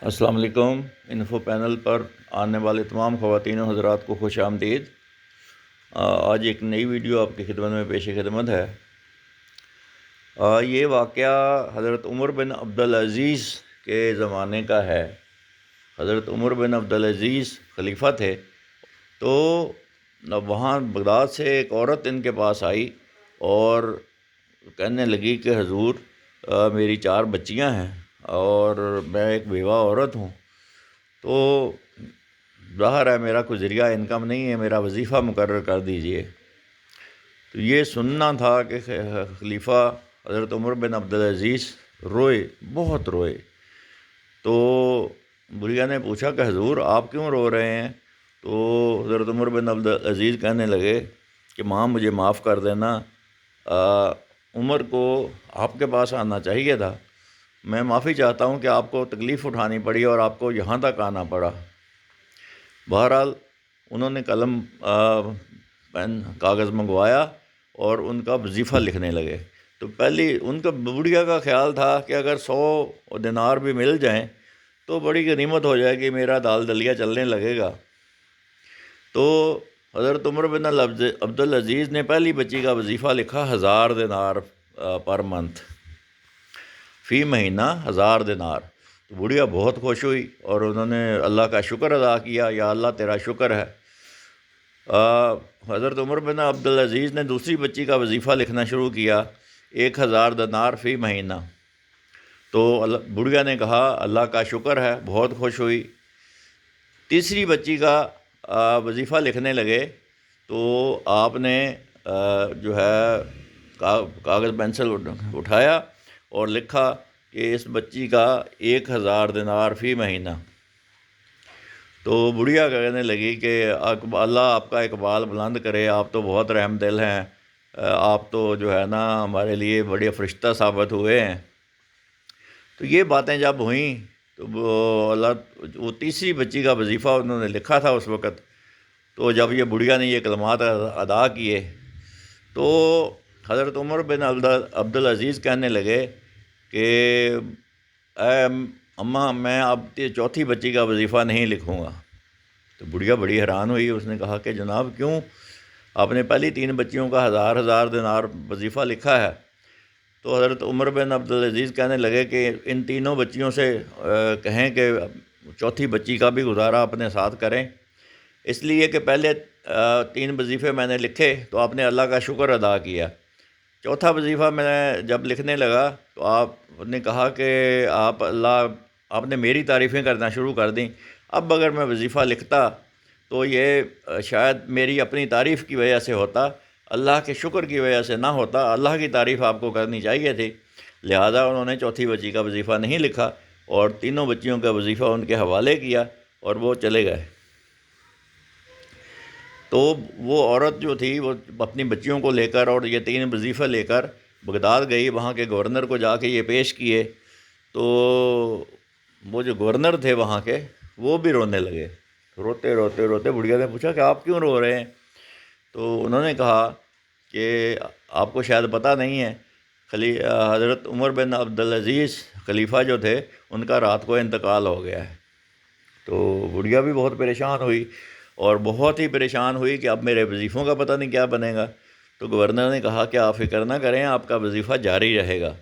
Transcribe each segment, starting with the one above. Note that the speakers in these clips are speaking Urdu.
السلام علیکم۔ انفو پینل پر آنے والے تمام خواتین و حضرات کو خوش آمدید۔ آج ایک نئی ویڈیو آپ کی خدمت میں پیش خدمت ہے۔ یہ واقعہ حضرت عمر بن عبدالعزیز کے زمانے کا ہے۔ حضرت عمر بن عبدالعزیز خلیفہ تھے، تو وہاں بغداد سے ایک عورت ان کے پاس آئی اور کہنے لگی کہ حضور میری 4 بچیاں ہیں اور میں ایک بیوہ عورت ہوں، تو ظاہر ہے میرا کوئی ذریعہ انکم نہیں ہے، میرا وظیفہ مقرر کر دیجئے۔ تو یہ سننا تھا کہ خلیفہ حضرت عمر بن عبدالعزیز روئے، بہت روئے۔ تو بڑھیا نے پوچھا کہ حضور آپ کیوں رو رہے ہیں؟ تو حضرت عمر بن عبدالعزیز کہنے لگے کہ ماں مجھے معاف کر دینا، عمر کو آپ کے پاس آنا چاہیے تھا، میں معافی چاہتا ہوں کہ آپ کو تکلیف اٹھانی پڑی اور آپ کو یہاں تک آنا پڑا۔ بہرحال انہوں نے قلم پین کاغذ منگوایا اور ان کا وظیفہ لکھنے لگے۔ تو پہلی ان کا بڑھیا کا خیال تھا کہ اگر 100 دینار بھی مل جائیں تو بڑی غنیمت ہو جائے گی، میرا دال دلیا چلنے لگے گا۔ تو حضرت عمر بن عبدالعزیز نے پہلی بچی کا وظیفہ لکھا 1000 دینار پر منتھ، فی مہینہ 1000 دینار۔ تو بڑھیا بہت خوش ہوئی اور انہوں نے اللہ کا شکر ادا کیا، یا اللہ تیرا شکر ہے۔ حضرت عمر بن عبدالعزیز نے دوسری بچی کا وظیفہ لکھنا شروع کیا، 1000 دینار فی مہینہ۔ تو بڑھیا نے کہا اللہ کا شکر ہے، بہت خوش ہوئی۔ تیسری بچی کا وظیفہ لکھنے لگے تو آپ نے جو ہے کاغذ پینسل اٹھایا اور لکھا کہ اس بچی کا 1000 دینار فی مہینہ۔ تو بڑھیا کہنے لگی کہ اللہ آپ کا اقبال بلند کرے، آپ تو بہت رحم دل ہیں، آپ تو جو ہے نا ہمارے لیے بڑے فرشتہ ثابت ہوئے ہیں۔ تو یہ باتیں جب ہوئیں تو وہ تیسری بچی کا وظیفہ انہوں نے لکھا تھا اس وقت، تو جب یہ بڑھیا نے یہ کلمات ادا کیے تو حضرت عمر بن عبدالعزیز کہنے لگے کہ اے اماں میں اب چوتھی بچی کا وظیفہ نہیں لکھوں گا۔ تو بڑھیا بڑی حیران ہوئی، اس نے کہا کہ جناب کیوں؟ آپ نے پہلی 3 بچیوں کا 1000 دینار وظیفہ لکھا ہے۔ تو حضرت عمر بن عبدالعزیز کہنے لگے کہ ان تینوں بچیوں سے کہیں کہ چوتھی بچی کا بھی گزارا اپنے ساتھ کریں، اس لیے کہ پہلے 3 وظیفے میں نے لکھے تو آپ نے اللہ کا شکر ادا کیا۔ چوتھا وظیفہ میں جب لکھنے لگا تو آپ نے کہا کہ آپ نے میری تعریفیں کرنا شروع کر دیں۔ اب اگر میں وظیفہ لکھتا تو یہ شاید میری اپنی تعریف کی وجہ سے ہوتا، اللہ کے شکر کی وجہ سے نہ ہوتا، اللہ کی تعریف آپ کو کرنی چاہیے تھی۔ لہٰذا انہوں نے چوتھی بچی کا وظیفہ نہیں لکھا اور تینوں بچیوں کا وظیفہ ان کے حوالے کیا اور وہ چلے گئے۔ تو وہ عورت جو تھی وہ اپنی بچیوں کو لے کر اور یہ 3 وظیفے لے کر بغداد گئی، وہاں کے گورنر کو جا کے یہ پیش کیے۔ تو وہ جو گورنر تھے وہاں کے وہ بھی رونے لگے، روتے روتے روتے بڑھیا نے پوچھا کہ آپ کیوں رو رہے ہیں؟ تو انہوں نے کہا کہ آپ کو شاید پتہ نہیں ہے، حضرت عمر بن عبدالعزیز خلیفہ جو تھے ان کا رات کو انتقال ہو گیا ہے۔ تو بڑھیا بھی بہت پریشان ہوئی اور بہت ہی پریشان ہوئی کہ اب میرے وظیفوں کا پتہ نہیں کیا بنے گا۔ تو گورنر نے کہا کہ آپ فکر نہ کریں، آپ کا وظیفہ جاری رہے گا۔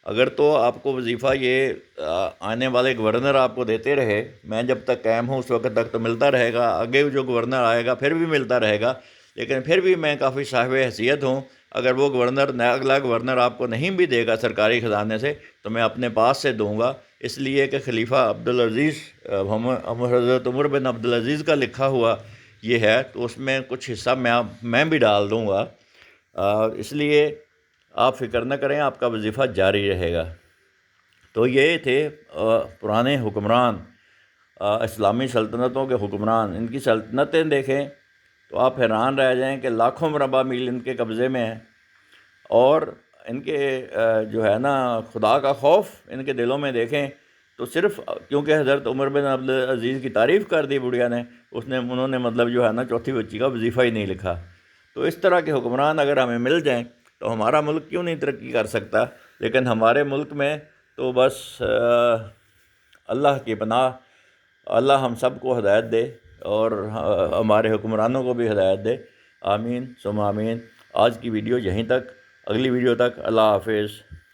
اگر تو آپ کو وظیفہ یہ آنے والے گورنر آپ کو دیتے رہے، میں جب تک قائم ہوں اس وقت تک تو ملتا رہے گا، آگے جو گورنر آئے گا پھر بھی ملتا رہے گا، لیکن پھر بھی میں کافی صاحب حیثیت ہوں، اگر وہ گورنر اگلا گورنر آپ کو نہیں بھی دے گا سرکاری خزانے سے تو میں اپنے پاس سے دوں گا، اس لیے کہ خلیفہ عبدالعزیز حضرت عمر بن عبدالعزیز کا لکھا ہوا یہ ہے تو اس میں کچھ حصہ میں بھی ڈال دوں گا، اس لیے آپ فکر نہ کریں، آپ کا وظیفہ جاری رہے گا۔ تو یہ تھے پرانے حکمران، اسلامی سلطنتوں کے حکمران۔ ان کی سلطنتیں دیکھیں تو آپ حیران رہ جائیں کہ لاکھوں مربع میل ان کے قبضے میں ہیں، اور ان کے جو ہے نا خدا کا خوف ان کے دلوں میں دیکھیں تو صرف کیونکہ حضرت عمر بن عبدالعزیز کی تعریف کر دی بڑھیا نے، انہوں نے مطلب جو ہے نا چوتھی بچی کا وظیفہ ہی نہیں لکھا۔ تو اس طرح کے حکمران اگر ہمیں مل جائیں تو ہمارا ملک کیوں نہیں ترقی کر سکتا؟ لیکن ہمارے ملک میں تو بس اللہ کی پناہ، اللہ ہم سب کو ہدایت دے اور ہمارے حکمرانوں کو بھی ہدایت دے، آمین ثم آمین۔ آج کی ویڈیو یہیں تک، اگلی ویڈیو تک اللہ حافظ۔